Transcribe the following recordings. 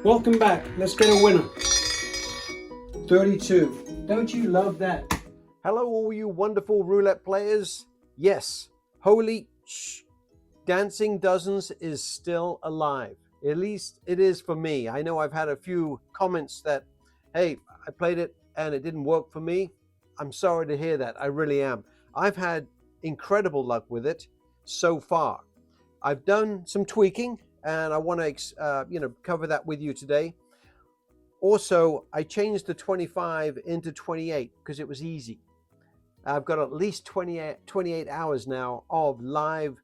Welcome back. Let's get a winner. 32. Don't you love that? Hello, all you wonderful roulette players. Yes, holy Dancing Dozens is still alive. At least it is for me. I know I've had a few comments that, hey, I played it and it didn't work for me. I'm sorry to hear that. I really am. I've had incredible luck with it so far. I've done some tweaking and I want to cover that with you today. Also, I changed the 25 into 28 because it was easy. I've got at least 28 hours now of live,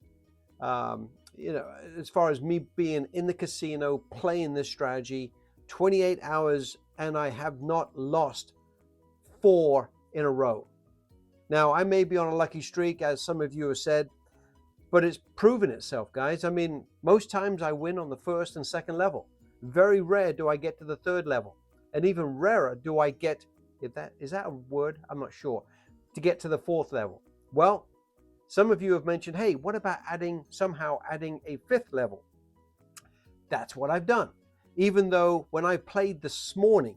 as far as me being in the casino playing this strategy, 28 hours, and I have not lost 4 in a row. Now, I may be on a lucky streak, as some of you have said, but it's proven itself, guys. I mean, most times I win on the first and second level. Very rare do I get to the third level. And even rarer do I get, is that a word? I'm not sure. To get to the fourth level. Well, some of you have mentioned, hey, what about somehow adding a fifth level? That's what I've done. Even though when I played this morning,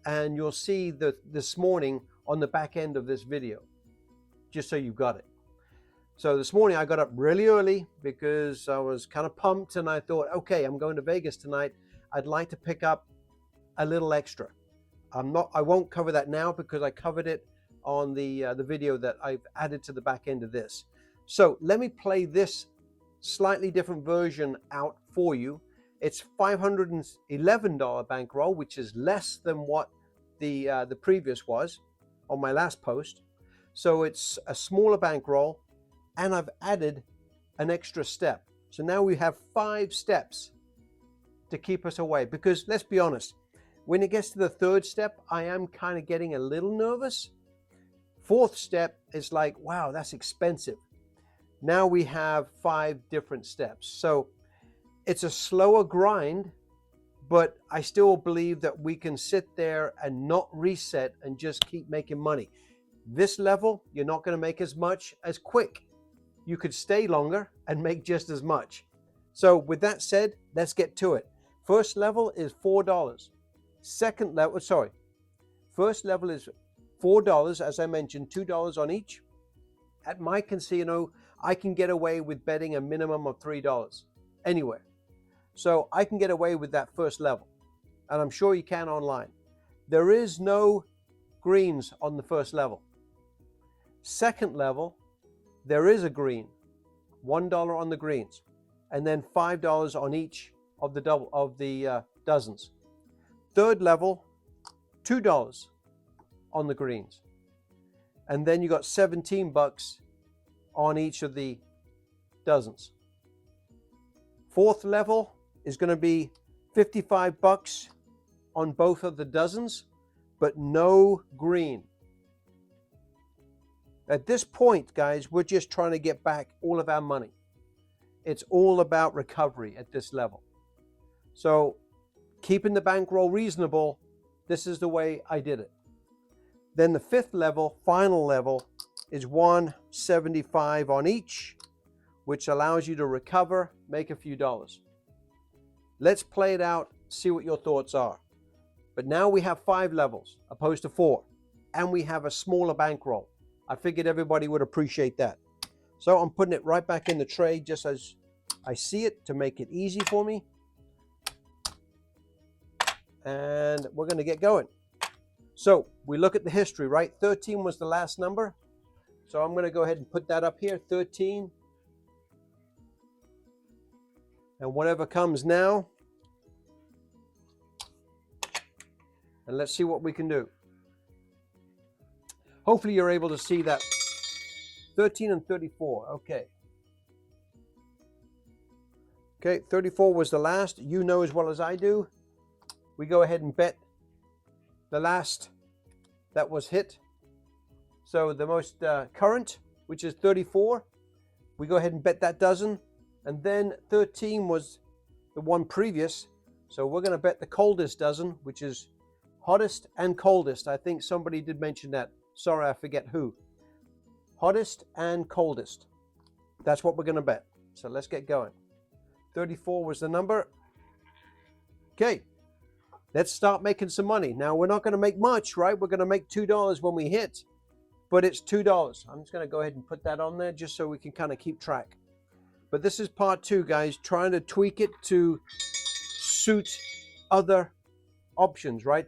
and you'll see this morning on the back end of this video, just so you've got it. So this morning I got up really early because I was kind of pumped and I thought, okay, I'm going to Vegas tonight. I'd like to pick up a little extra. I won't cover that now because I covered it on the video that I've added to the back end of this. So let me play this slightly different version out for you. It's $511 bankroll, which is less than what the previous was on my last post. So it's a smaller bankroll, and I've added an extra step. So now we have 5 steps to keep us away. Because let's be honest, when it gets to the third step, I am kind of getting a little nervous. Fourth step is like, wow, that's expensive. Now we have 5 different steps. So it's a slower grind, but I still believe that we can sit there and not reset and just keep making money. This level, you're not going to make as much as quick. You could stay longer and make just as much. So with that said, let's get to it. First level is $4. First level is $4, as I mentioned, $2 on each. At my casino, I can get away with betting a minimum of $3 anywhere. So I can get away with that first level, and I'm sure you can online. There is no greens on the first level. Second level, there is a green, $1 on the greens, and then $5 on each of the dozens. Third level, $2 on the greens, and then you got $17 on each of the dozens. Fourth level is going to be $55 on both of the dozens, but no green. At this point, guys, we're just trying to get back all of our money. It's all about recovery at this level. So keeping the bankroll reasonable, this is the way I did it. Then the fifth level, final level, is $175 on each, which allows you to recover, make a few dollars. Let's play it out, see what your thoughts are. But now we have 5 levels opposed to 4, and we have a smaller bankroll. I figured everybody would appreciate that. So I'm putting it right back in the tray just as I see it to make it easy for me. And we're going to get going. So we look at the history, right? 13 was the last number. So I'm going to go ahead and put that up here, 13. And whatever comes now. And let's see what we can do. Hopefully you're able to see that. 13 and 34, okay. Okay, 34 was the last. You know as well as I do. We go ahead and bet the last that was hit. So the most current, which is 34, we go ahead and bet that dozen. And then 13 was the one previous. So we're going to bet the coldest dozen, which is hottest and coldest. I think somebody did mention that. Sorry, I forget who. Hottest and coldest. That's what we're going to bet. So let's get going. 34 was the number. Okay, Let's start making some money. Now, we're not going to make much, right? We're going to make $2 when we hit, but it's $2. I'm just going to go ahead and put that on there just so we can kind of keep track. But this is part 2, guys, trying to tweak it to suit other options, right?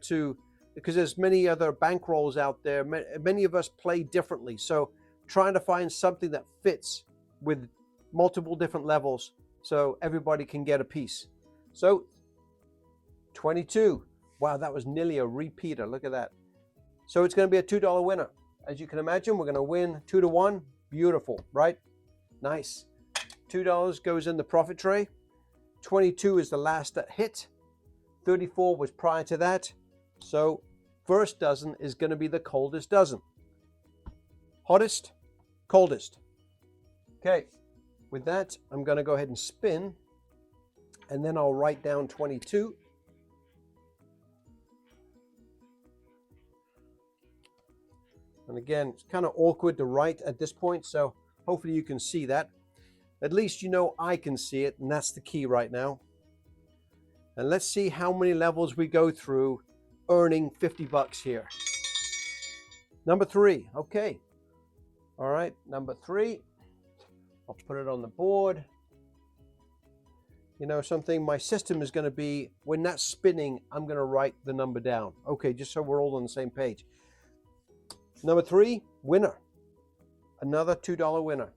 Because there's many other bankrolls out there. Many of us play differently. So trying to find something that fits with multiple different levels so everybody can get a piece. So 22. Wow, that was nearly a repeater. Look at that. So it's going to be a $2 winner. As you can imagine, we're going to win 2 to 1. Beautiful, right? Nice. $2 goes in the profit tray. 22 is the last that hit. 34 was prior to that. So first dozen is going to be the coldest dozen. Hottest, coldest. Okay, with that, I'm going to go ahead and spin, and then I'll write down 22. And again, it's kind of awkward to write at this point, so hopefully you can see that. At least you know I can see it, and that's the key right now. And let's see how many levels we go through earning 50 bucks here. Number 3, okay. All right, number 3. I'll put it on the board. You know something, my system is going to be, when that's spinning, I'm going to write the number down. Okay, just so we're all on the same page. Number 3, winner. Another $2 winner.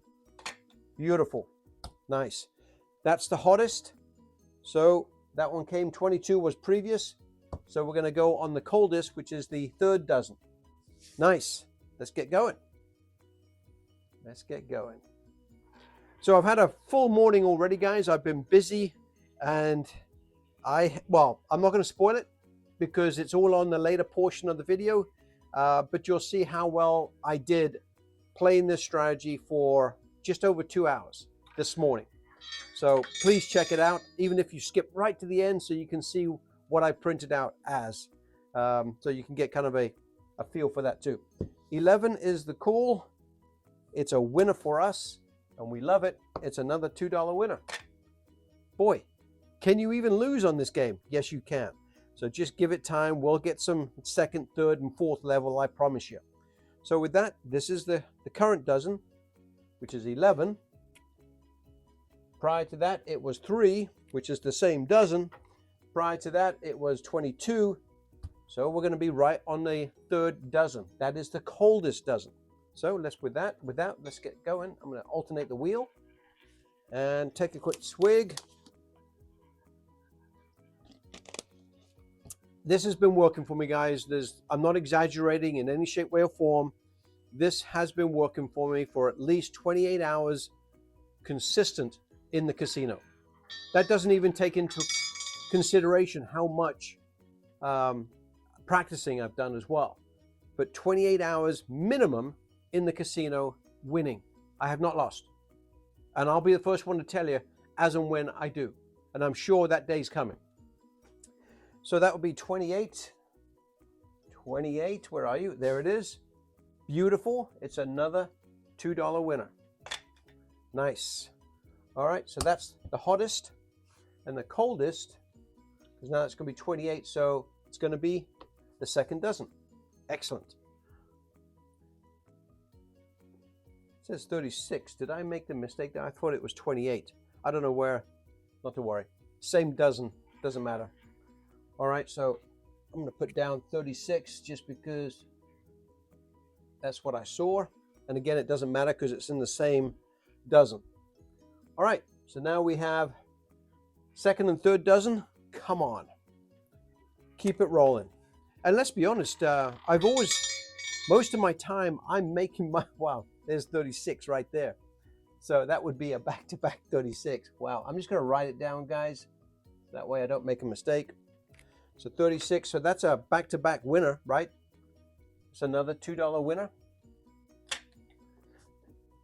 Beautiful. Nice. That's the hottest. So that one came, 22 was previous. So we're going to go on the coldest, which is the third dozen. Nice. Let's get going. Let's get going. So I've had a full morning already, guys. I've been busy, and I'm not going to spoil it because it's all on the later portion of the video. But you'll see how well I did playing this strategy for just over 2 hours this morning. So please check it out, even if you skip right to the end so you can see what I printed out as. So you can get kind of a feel for that too. 11 is the call. It's a winner for us, and we love it. It's another $2 winner. Boy, can you even lose on this game? Yes, you can. So just give it time. We'll get some second, third, and fourth level, I promise you. So with that, this is the current dozen, which is 11. Prior to that, it was 3, which is the same dozen. Prior to that, it was 22. So we're going to be right on the third dozen. That is the coldest dozen. So with that, let's get going. I'm going to alternate the wheel and take a quick swig. This has been working for me, guys. I'm not exaggerating in any shape, way, or form. This has been working for me for at least 28 hours consistent in the casino. That doesn't even take into consideration how much practicing I've done as well. But 28 hours minimum in the casino winning. I have not lost. And I'll be the first one to tell you as and when I do. And I'm sure that day's coming. So that would be 28. 28, where are you? There it is. Beautiful. It's another $2 winner. Nice. All right, so that's the hottest and the coldest, because now it's going to be 28, so it's going to be the second dozen. Excellent. It says 36. Did I make the mistake there? I thought it was 28. I don't know where. Not to worry. Same dozen. Doesn't matter. All right, so I'm going to put down 36 just because that's what I saw. And again, it doesn't matter because it's in the same dozen. All right, so now we have second and third dozen. Come on. Keep it rolling. And let's be honest, most of my time, I'm making my, wow, there's 36 right there. So that would be a back-to-back 36. Wow, I'm just going to write it down, guys. That way I don't make a mistake. So 36, so that's a back-to-back winner, right? It's another $2 winner.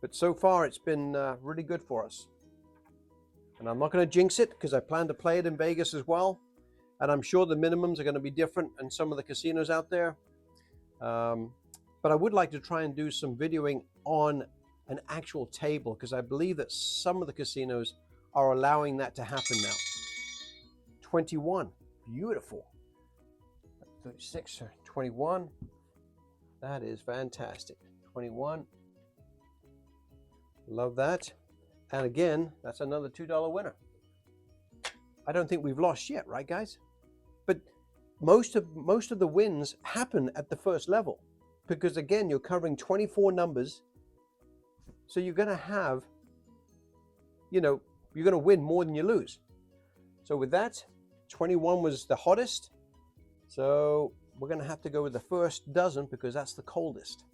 But so far, it's been really good for us. And I'm not going to jinx it because I plan to play it in Vegas as well. And I'm sure the minimums are going to be different in some of the casinos out there. But I would like to try and do some videoing on an actual table because I believe that some of the casinos are allowing that to happen now. 21. Beautiful. 36 or 21. That is fantastic. 21. Love that. And again, that's another $2 winner. I don't think we've lost yet, right, guys? But most of the wins happen at the first level, because again, you're covering 24 numbers. So you're going to have, you're going to win more than you lose. So with that, 21 was the hottest. So we're going to have to go with the first dozen because that's the coldest.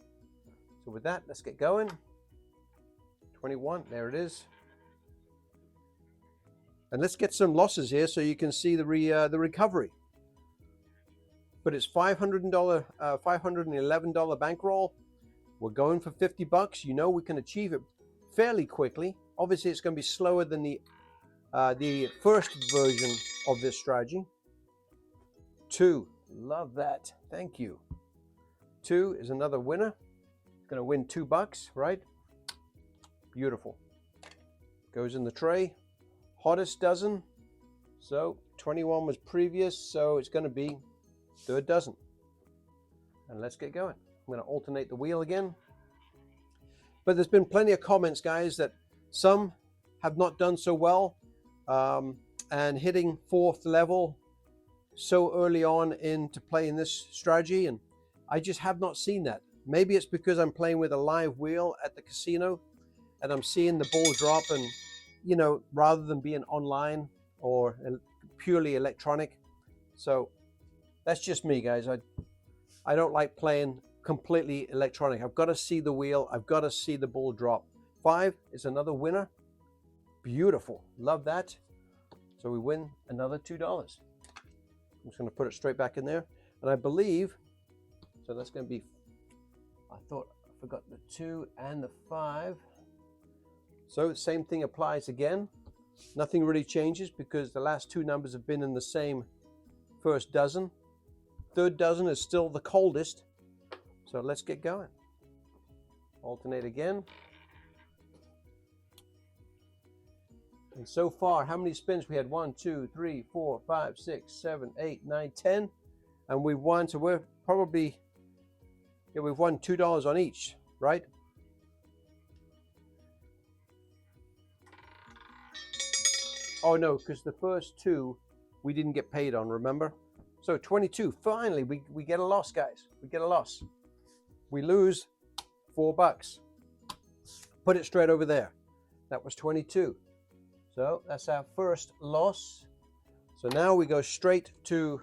So with that, let's get going. 21, there it is. And let's get some losses here so you can see the recovery. But it's $511 bankroll. We're going for 50 bucks. You know we can achieve it fairly quickly. Obviously, it's going to be slower than the first version of this strategy. 2, love that. Thank you. 2 is another winner. It's going to win 2 bucks, right? Beautiful. Goes in the tray. Hottest dozen. So 21 was previous, so it's going to be third dozen. And let's get going. I'm going to alternate the wheel again. But there's been plenty of comments, guys, that some have not done so well and hitting 4th level so early on into playing this strategy, and I just have not seen that. Maybe it's because I'm playing with a live wheel at the casino and I'm seeing the ball drop, and rather than being online or purely electronic. So that's just me, guys. I don't like playing completely electronic. I've got to see the wheel. I've got to see the ball drop. 5 is another winner. Beautiful. Love that. So we win another $2. I'm just going to put it straight back in there. And I believe, so that's going to be, I forgot the 2 and the 5. So the same thing applies again. Nothing really changes because the last 2 numbers have been in the same first dozen. Third dozen is still the coldest. So let's get going. Alternate again. And so far, how many spins we had? 1, 2, 3, 4, 5, 6, 7, 8, 9, 10. And we've won, so we're probably, we've won $2 on each, right? Oh no, because the first 2 we didn't get paid on, remember? So 22, finally, we get a loss, guys. We get a loss. We lose $4. Put it straight over there. That was 22. So that's our first loss. So now we go straight to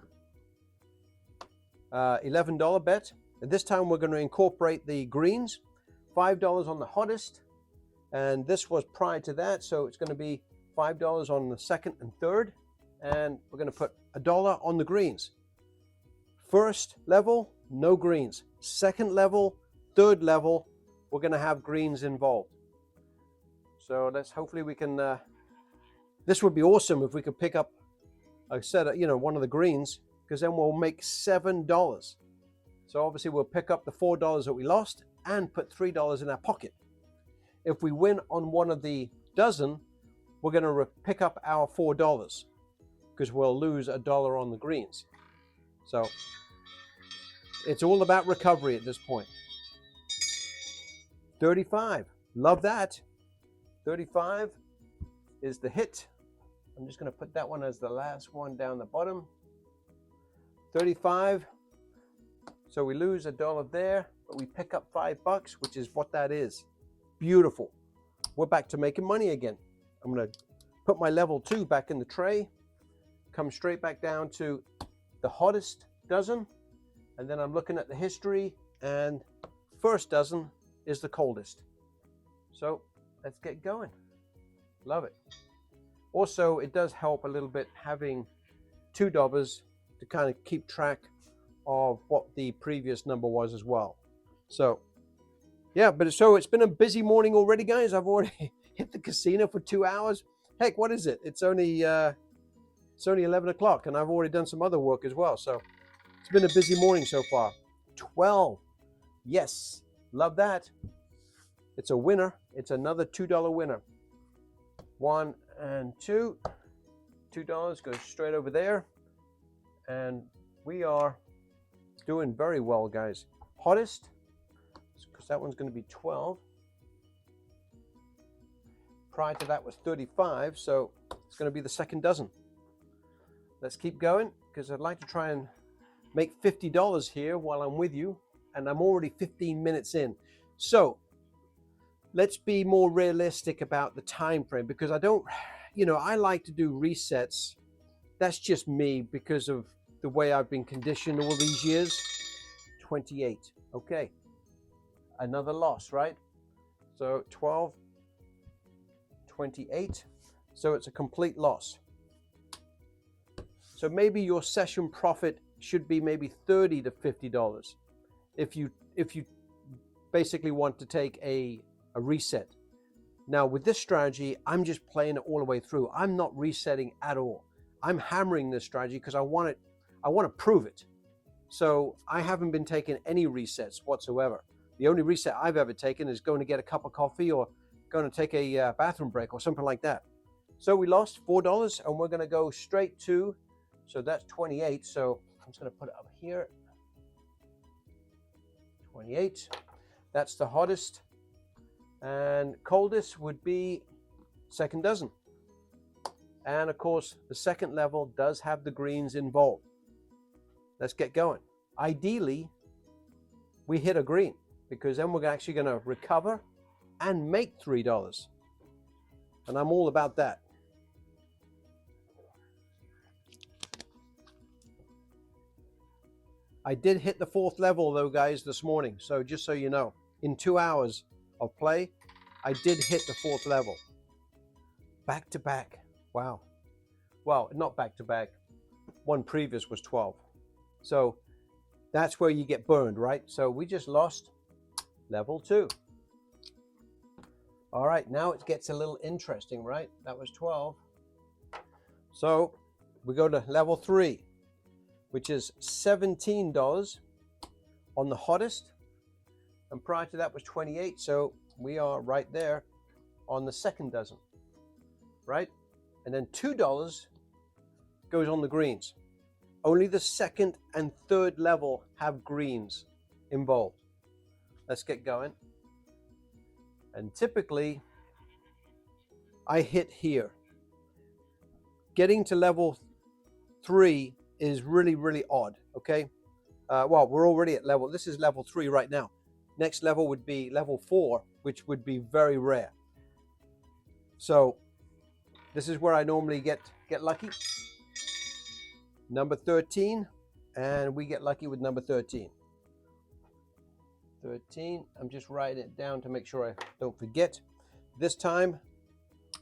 $11 bet. And this time we're going to incorporate the greens. $5 on the hottest. And this was prior to that, so it's going to be $5 on the second and third. And we're going to put $1 on the greens. First level, no greens. Second level, third level, we're going to have greens involved. So let's, hopefully we can, this would be awesome if we could pick up a set of, one of the greens, because then we'll make $7. So obviously we'll pick up the $4 that we lost and put $3 in our pocket. If we win on one of the dozen, we're going to pick up our $4 because we'll lose $1 on the greens. So it's all about recovery at this point. 35, love that. 35 is the hit. I'm just going to put that one as the last one down the bottom. 35. So we lose $1 there, but we pick up $5, which is what that is. Beautiful. We're back to making money again. I'm going to put my level 2 back in the tray, come straight back down to the hottest dozen, and then I'm looking at the history, and first dozen is the coldest. So let's get going. Love it. Also, it does help a little bit having 2 dobbers to kind of keep track of what the previous number was as well. So yeah, but so it's been a busy morning already, guys. I've already hit the casino for 2 hours. Heck, what is it? It's only 11 o'clock, and I've already done some other work as well. So it's been a busy morning so far. 12. Yes, love that. It's a winner. It's another $2 winner. 1 and 2. $2 goes straight over there. And we are Doing very well, guys. Hottest, because that one's going to be 12. Prior to that was 35, so it's going to be the second dozen. Let's keep going, because I'd like to try and make $50 here while I'm with you, and I'm already 15 minutes in. So let's be more realistic about the time frame, because I don't, I like to do resets. That's just me because of the way I've been conditioned all these years. 28. Okay. Another loss, right? So 12, 28. So it's a complete loss. So maybe your session profit should be maybe $30 to $50 if you basically want to take a reset. Now with this strategy, I'm just playing it all the way through. I'm not resetting at all. I'm hammering this strategy because I want to prove it. So I haven't been taking any resets whatsoever. The only reset I've ever taken is going to get a cup of coffee or going to take a bathroom break or something like that. So we lost $4 and we're going to go straight to, so that's 28. So I'm just going to put it up here. 28. That's the hottest. And coldest would be second dozen. And of course, the second level does have the greens involved. Let's get going. Ideally, we hit a green, because then we're actually going to recover and make $3. And I'm all about that. I did hit the fourth level though, guys, this morning. So just so you know, in 2 hours of play, I did hit the fourth level. Back to back. Wow. Well, not back to back. One previous was 12. So that's where you get burned, right? So we just lost level 2. All right, now it gets a little interesting, right? That was 12. So we go to level 3, which is $17 on the hottest. And prior to that was 28. So we are right there on the second dozen, right? And then $2 goes on the greens. Only the second and third level have greens involved. Let's get going. And typically, I hit here. Getting to level 3 is really, really odd, okay? Well, we're already at level, this is level 3 right now. Next level would be level 4, which would be very rare. So this is where I normally get lucky. Number 13, and we get lucky with number 13. 13, I'm just writing it down to make sure I don't forget. This time,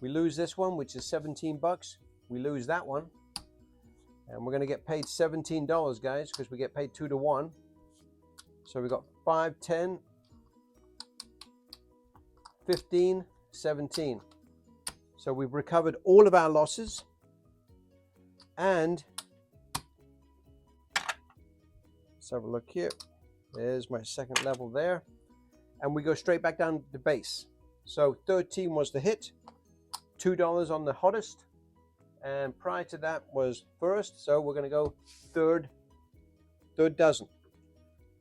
we lose this one, which is 17 bucks. We lose that one. And we're gonna get paid $17, guys, because we get paid 2 to 1. So we got 5, 10, 15, 17. So we've recovered all of our losses. And let's have a look here. There's my second level there. And we go straight back down to base. So 13 was the hit, $2 on the hottest. And prior to that was first. So we're gonna go third dozen.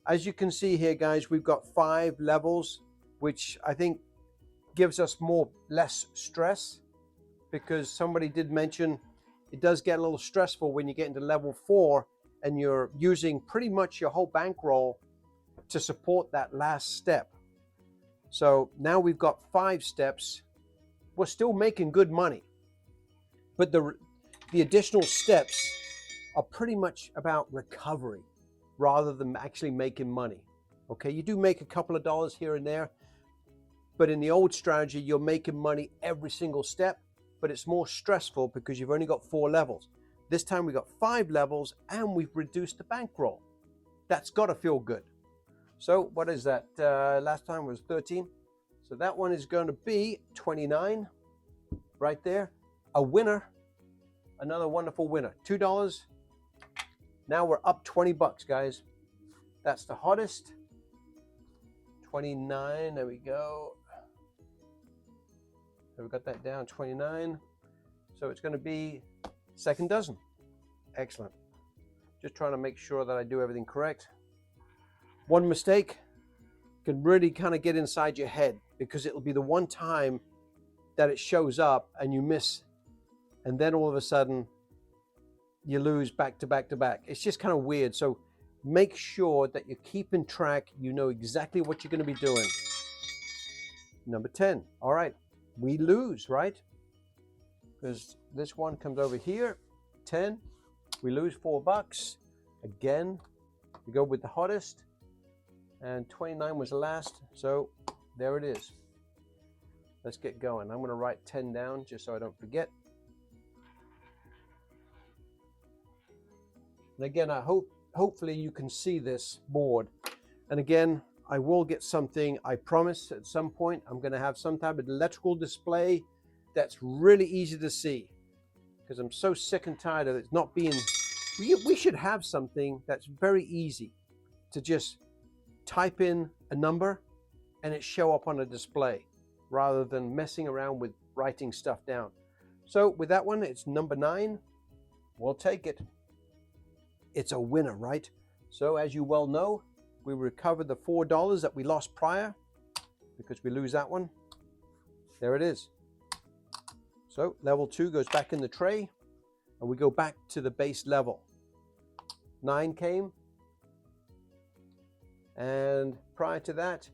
As you can see here, guys, we've got 5 levels, which I think gives us less stress, because somebody did mention it does get a little stressful when you get into level 4 and you're using pretty much your whole bankroll to support that last step. So now we've got 5 steps. We're still making good money, but the additional steps are pretty much about recovery rather than actually making money. Okay, you do make a couple of dollars here and there, but in the old strategy, you're making money every single step, but it's more stressful because you've only got 4 levels. This time we got 5 levels and we've reduced the bankroll. That's got to feel good. So what is that? Last time was 13. So that one is going to be 29 right there. A winner, another wonderful winner. $2. Now we're up 20 bucks, guys. That's the hottest. 29, there we go. So we got that down, 29. So it's going to be second dozen. Excellent. Just trying to make sure that I do everything correct. One mistake can really kind of get inside your head, because it'll be the one time that it shows up and you miss, and then all of a sudden you lose back to back to back. It's just kind of weird. So make sure that you're keeping track. You know exactly what you're going to be doing. Number 10. All right, we lose, right? Because this one comes over here. 10. We lose $4. Again, we go with the hottest. And 29 was the last. So there it is. Let's get going. I'm going to write 10 down just so I don't forget. And again, hopefully you can see this board. And again, I will get something, I promise at some point, I'm going to have some type of electrical display that's really easy to see, because I'm so sick and tired of it not being, we should have something that's very easy to just type in a number and it show up on a display rather than messing around with writing stuff down. So with that one, it's number 9. We'll take it. It's a winner, right? So as you well know, we recovered the $4 that we lost prior, because we lose that one. There it is. So level 2 goes back in the tray, and we go back to the base level. 9 came, and prior to that,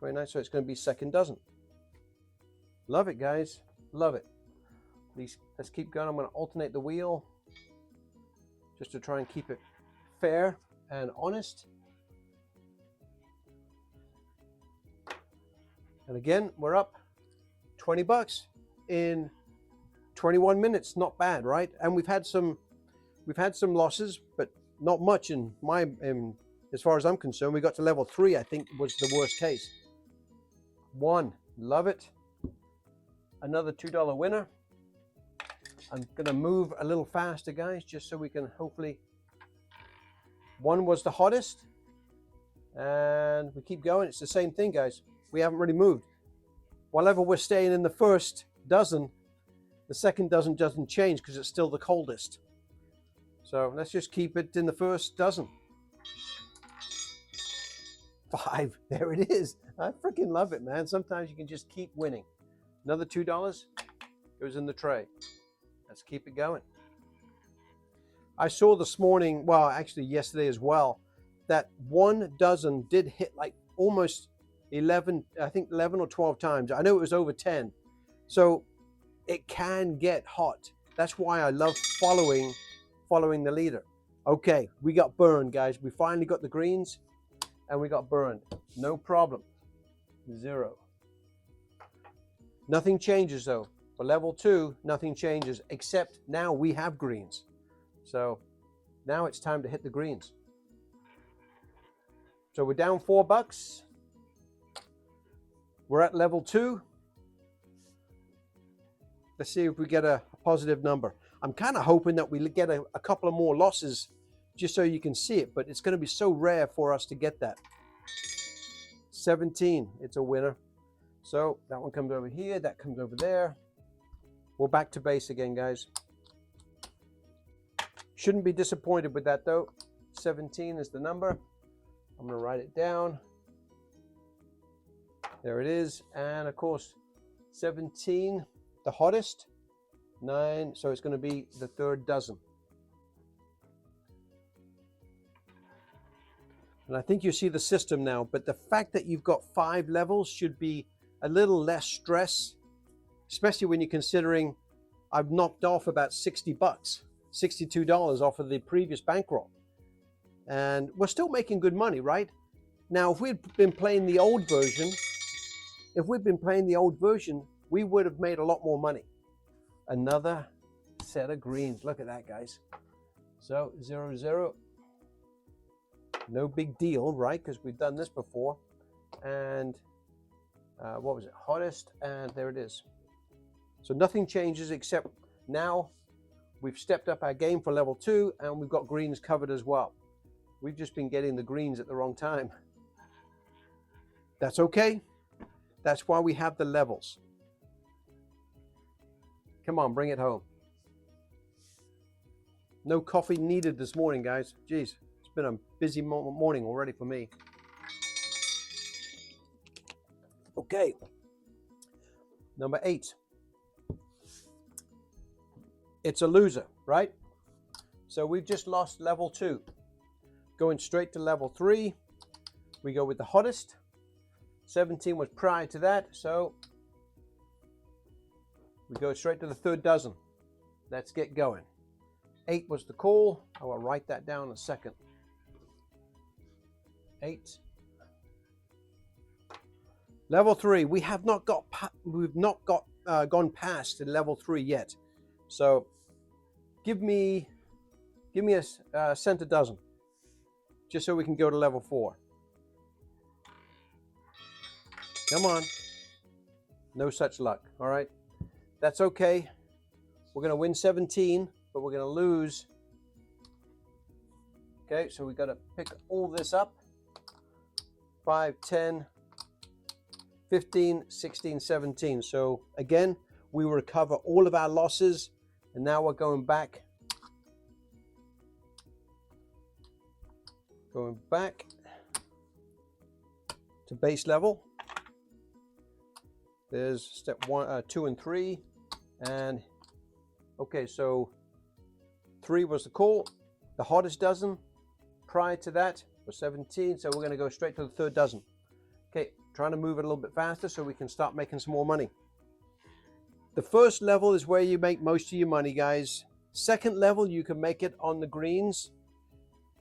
29, so it's going to be second dozen. Love it, guys. Love it. Let's keep going. I'm going to alternate the wheel just to try and keep it fair and honest. And again, we're up $20 in 21 minutes. Not bad, right? And we've had some losses, but not much in as far as I'm concerned. We got to level 3, I think was the worst case. 1, love it. Another $2 winner. I'm gonna move a little faster, guys, just so we can hopefully. 1 was the hottest, and we keep going. It's the same thing, guys. We haven't really moved. Whenever we're staying in the first dozen, the second dozen doesn't change because it's still the coldest. So let's just keep it in the first dozen. 5, there it is. I freaking love it, man. Sometimes you can just keep winning. Another $2 goes in the tray. Let's keep it going. I saw this morning, well, actually yesterday as well, that 1 dozen did hit like almost 11, I think 11 or 12 times. I know it was over 10. So it can get hot. That's why I love following the leader. Okay, we got burned, guys. We finally got the greens and we got burned. No problem. 0. Nothing changes though. For level 2, nothing changes, except now we have greens. So now it's time to hit the greens. So we're down $4. We're at level 2. Let's see if we get a positive number. I'm kind of hoping that we get a couple of more losses just so you can see it, but it's going to be so rare for us to get that. 17, it's a winner. So that one comes over here, that comes over there. We're back to base again, guys. Shouldn't be disappointed with that though. 17 is the number. I'm going to write it down. There it is. And of course, 17, the hottest. 9, so it's going to be the third dozen. And I think you see the system now, but the fact that you've got 5 levels should be a little less stress, especially when you're considering I've knocked off about $60, $62 off of the previous bankroll. And we're still making good money, right? Now, if we'd been playing the old version, we would have made a lot more money. Another set of greens. Look at that, guys. So 0, 0. No big deal, right? Because we've done this before. And what was it? Hottest, and there it is. So nothing changes except now we've stepped up our game for level 2 and we've got greens covered as well. We've just been getting the greens at the wrong time. That's okay. That's why we have the levels. Come on, bring it home. No coffee needed this morning, guys. Jeez, it's been a busy morning already for me. Okay, number 8. It's a loser, right? So we've just lost level 2. Going straight to level 3, we go with the hottest. 17 was prior to that, so we go straight to the third dozen. Let's get going. 8 was the call. I will write that down in a second. 8. Level 3. We have not got. Gone past the level 3 yet. So, give me a center dozen, just so we can go to level 4. Come on. No such luck. All right. That's okay. We're going to win 17, but we're going to lose. Okay, so we got to pick all this up. 5, 10, 15, 16, 17. So again, we recover all of our losses, and now we're going back. Going back to base level. There's step 1, 2, and 3, and okay, so 3 was the call. The hottest dozen prior to that was 17, so we're going to go straight to the third dozen. Okay, trying to move it a little bit faster so we can start making some more money. The first level is where you make most of your money, guys. Second level, you can make it on the greens,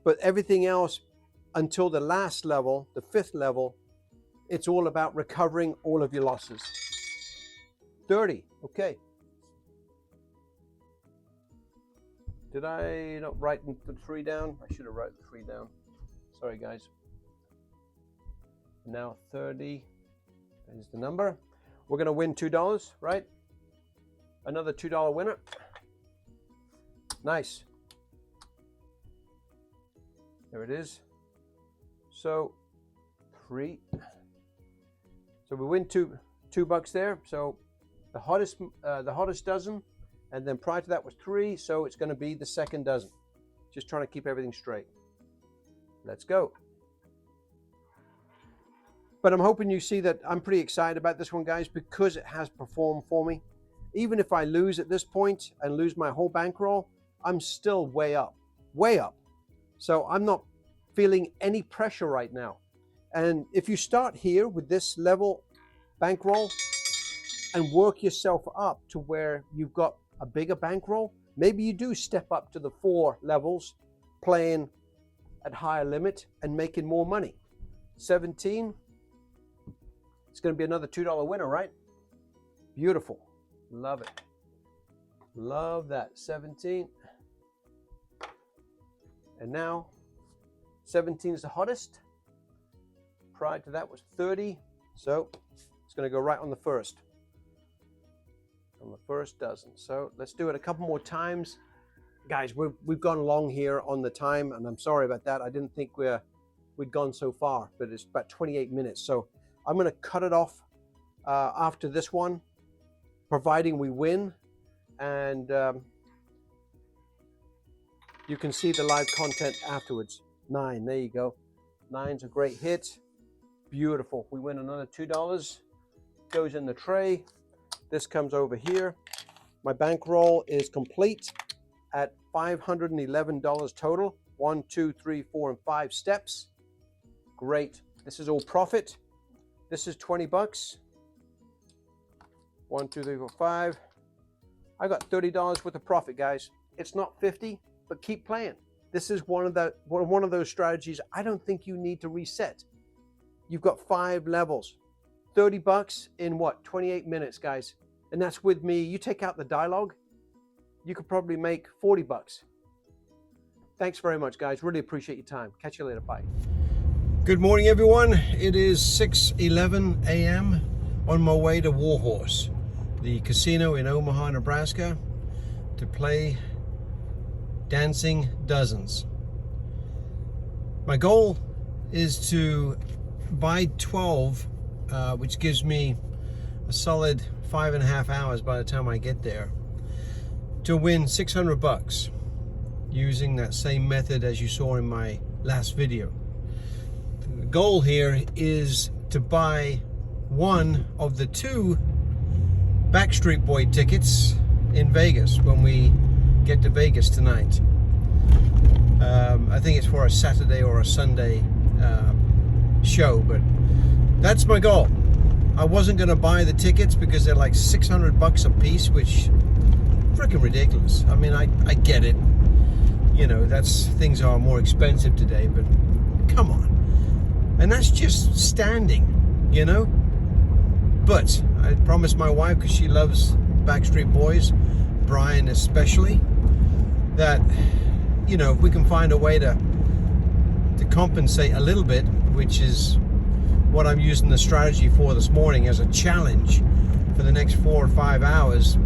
but everything else until the last level, the 5th level, it's all about recovering all of your losses. 30, okay. Did I not write the 3 down? I should have written the 3 down. Sorry, guys. Now 30 is the number. We're going to win $2, right? Another $2 winner. Nice. There it is. So 3. So we win $2 there. So the hottest dozen, and then prior to that was 3. So it's going to be the second dozen. Just trying to keep everything straight. Let's go. But I'm hoping you see that I'm pretty excited about this one, guys, because it has performed for me. Even if I lose at this point and lose my whole bankroll, I'm still way up, way up. So I'm not feeling any pressure right now. And if you start here with this level bankroll and work yourself up to where you've got a bigger bankroll, maybe you do step up to the 4 levels, playing at higher limit and making more money. 17, it's going to be another $2 winner, right? Beautiful. Love it. Love that. 17. And now 17 is the hottest. Prior to that was 30. So it's going to go right on the first. On the first dozen. So let's do it a couple more times. Guys, we've gone long here on the time, and I'm sorry about that. I didn't think we'd gone so far, but it's about 28 minutes. So I'm going to cut it off after this one, providing we win, and you can see the live content afterwards. 9, there you go. 9's a great hit. Beautiful. We win another $2. Goes in the tray. This comes over here. My bankroll is complete at $511 total. 1, 2, 3, 4, and 5 steps. Great. This is all profit. This is $20. 1, 2, 3, 4, 5. I got $30 worth of profit, guys. It's not 50, but keep playing. This is one of those strategies I don't think you need to reset. You've got 5 levels. $30 in what? 28 minutes, guys. And that's with me. You take out the dialogue, you could probably make $40. Thanks very much, guys. Really appreciate your time. Catch you later. Bye. Good morning, everyone. It is 6:11 a.m. on my way to Warhorse, the casino in Omaha, Nebraska, to play Dancing Dozens. My goal is to buy 12, which gives me a solid 5.5 hours by the time I get there, to win $600 using that same method as you saw in my last video. The goal here is to buy one of the 2 Backstreet Boy tickets in Vegas when we get to Vegas tonight. I think it's for a Saturday or a Sunday show, but that's my goal. I wasn't going to buy the tickets because they're like $600 a piece, which freaking ridiculous. I mean, I get it. You know, things are more expensive today, but come on. And that's just standing, you know. But I promised my wife, because she loves Backstreet Boys, Brian especially, that, you know, if we can find a way to compensate a little bit, which is what I'm using the strategy for this morning as a challenge for the next 4 or 5 hours.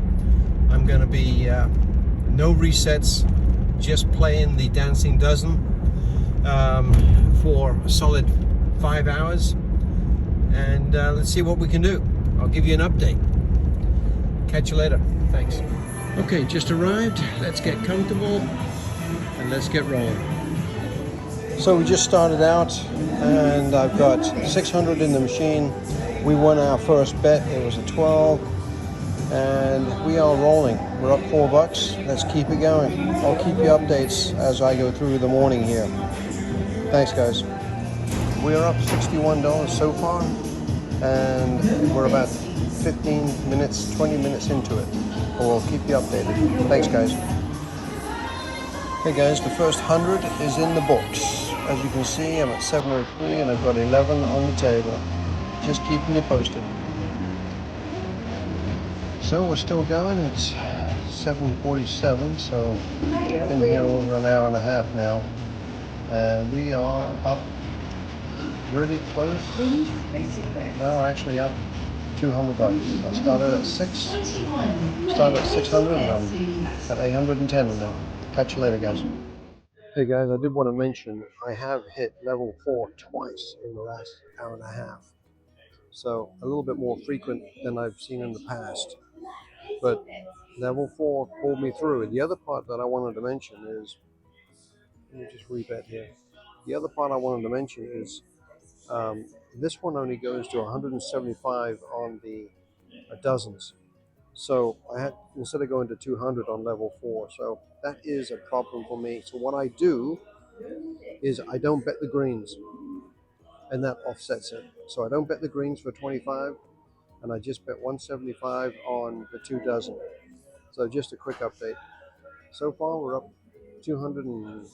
I'm going to be no resets, just playing the Dancing Dozen for a solid 5 hours, and let's see what we can do. I'll give you an update. Catch you later. Thanks. Okay, just arrived. Let's get comfortable and let's get rolling. So we just started out, and I've got 600 in the machine. We won our first bet. It was a 12, and we are rolling. We're up $4. Let's keep it going. I'll keep you updates as I go through the morning here. Thanks, guys. We're up $61 so far, and we're about 15 minutes, 20 minutes into it. We'll keep you updated. Thanks, guys. Hey guys, the first 100 is in the books. As you can see, I'm at 703 and I've got 11 on the table. Just keeping you posted. So we're still going. It's 7:47, so been here over an hour and a half now. And we are up really close. No, actually up $200. I started at 600 and I'm at 810 now. Catch you later, guys. Hey guys, I did want to mention I have hit level 4 twice in the last hour and a half. So a little bit more frequent than I've seen in the past. But level 4 pulled me through. And the other part that I wanted to mention is, let me just rebet here. The other part I wanted to mention is this one only goes to 175 on the dozens. So I had, instead of going to 200 on level 4, so that is a problem for me. So what I do is I don't bet the greens, and that offsets it. So I don't bet the greens for 25, and I just bet 175 on the 2 dozen. So just a quick update. So far we're up $218.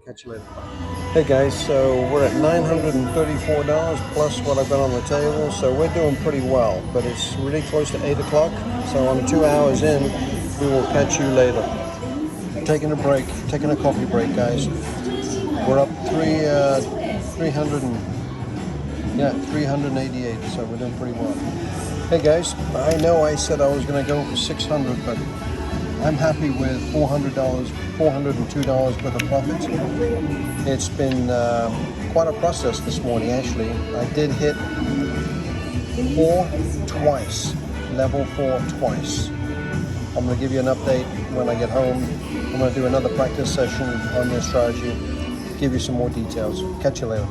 Catch you later. Hey guys, so we're at $934 plus what I've got on the table, so we're doing pretty well, but it's really close to 8 o'clock, so I'm 2 hours in. We will catch you later. Taking a break, taking a coffee break, guys. We're up 388, so we're doing pretty well. Hey guys, I know I said I was going to go for 600, but I'm happy with $402 worth of profit. It's been quite a process this morning, actually. I did hit 4 twice, level 4 twice. I'm going to give you an update when I get home. I'm going to do another practice session on this strategy, give you some more details. Catch you later.